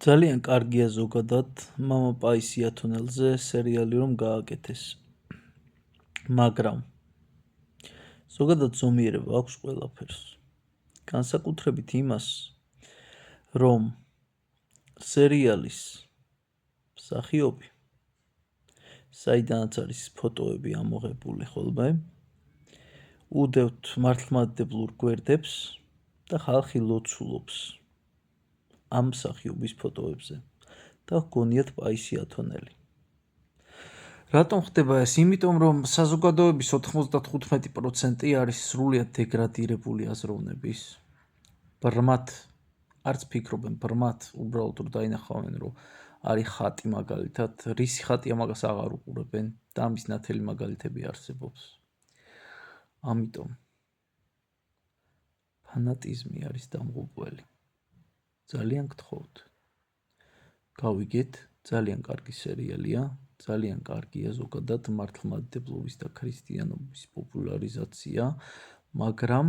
ძალიან კარგია ზოგადად მამა პაისი ათონელზე სერიალი რომ გააკეთეს. მაგრამ ზოგადად ზომიერება აქვს ყველაფერს. განსაკუთრებით იმას, რომ სერიალის მსახიობი, საიდანაც არის ფოტოები ამოღებული ხოლმე, უდევთ მართლმადიდებლურ გვერდებს და ხალხი ლოცულობს ამ მსახიობის ფოტოებზე და გონიათ პაისი ათონელი. რატომ ხდება ეს? იმიტომ რომ საზოგადოების 95% არის სრულიად დეგრადირებული აზროვნების. ბრმად არც ფიქრობენ, ბრმად უბრალოდ რომ დაინახავენ, რომ არის ხატი მაგალითად, რისი ხატია მაგას აღარ უყურებენ და ამის ნათელი მაგალითები არსებობს. ამიტომ ფანატიზმი არის დამღუპველი. ძალიან გთხოვთ. გავიგეთ, ძალიან კარგი სერიალია, ძალიან კარგია ზოგადად მართლმადიდებლობის და ქრისტიანობის პოპულარიზაცია, მაგრამ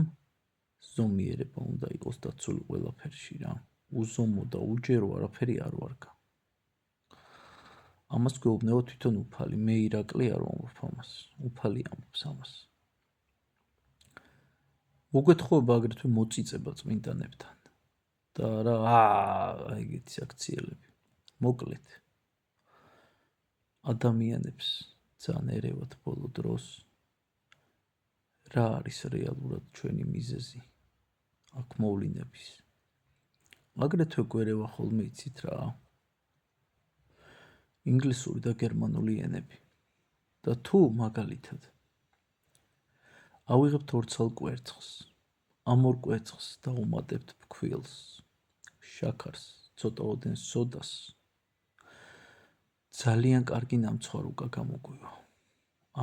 ზომიერება უნდა იყოს დაცული ყველაფერში რა. უზომო და უჯერო არაფერი არ ვარგა. ამას გვეუბნება თვითონ უფალი, მე ირაკლი არ ვამბობ ამას, უფალი ამბობს ამას. მოგეთხოვება აგრეთვე მოწიწება წმინდანებთან და რა ეგეთი საქციელები. მოკლედ ადამიანებს ძალიან ერევათ ბოლო დროს რა არის რეალურად ჩვენი მიზეზი აქ მოვლინების. აგრეთვე გვერევა ხოლმე იცით რა ინგლისური და გერმანული ენები და თუ მაგალითად ავიღებთ ორცალ კვერცხს, ამ ორ კვერცხს დავუმატებთ ფქვილს, შაქარს, ცოტა ოდენ სოდას, ძალიან კარგი ნამცხვარ უკა გამოგვივა.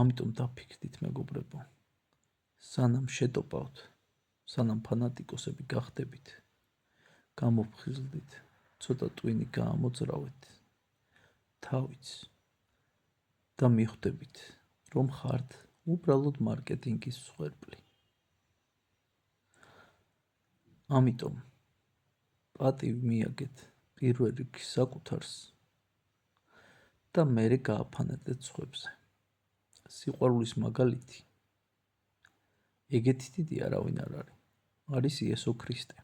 ამიტომ დაფიქრდით მეგობრებო, სანამ შეტოპავთ, სანამ ფანატიკოსები გახდებით, გამოფხიზლდით, ცოტა ტვინი გაამოძრავეთ თავიც და მიხვდებით, რომ ხართ უბრალოდ მარკეტინგის მსხვერპლი. ამიტომ პატივი მიაგეთ პირველ რიგში საკუთარს და მერე გააფანატეთ სხვებზე. სიყვარულის მაგალითი ეგეთი დიდი არავინ არ არის. არის იესო ქრისტე.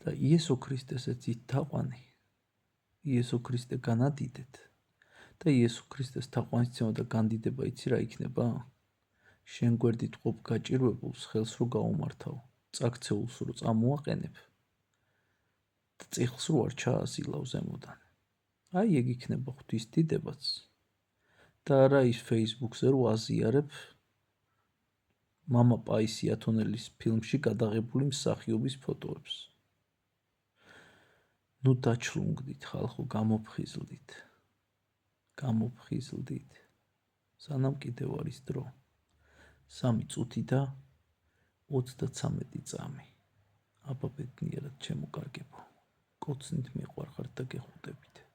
და იესო ქრისტეს ეცით თაყვანი, იესო ქრისტე განადიდეთ და იესო ქრისტეს თაყვანისცემა და განდიდება იცი რა იქნება? შენ გვერდით ყოფ გაჭირვებულს ხელს რო გაუმართავ, წაქცეულს რო წამოაყენებ და წიხლს რო არ ჩაასილავ ზემოდან. აი ეგ იქნება ღვთის დიდებაც და არა ის Facebook-ზე რო აზიარებ მამა პაისი ათონელის ფილმში გადაღებული მსახიობის ფოტოებს. ნუ დაჩლუნგდით ხალხო, გამოფხიზლდით, სანამ კიდევ არის დრო. 3 წუთი და 33 წამი. აბა ბედნიერად ჩემო კარგებო, კოცნით მიყვარხართ და გეხუტებით.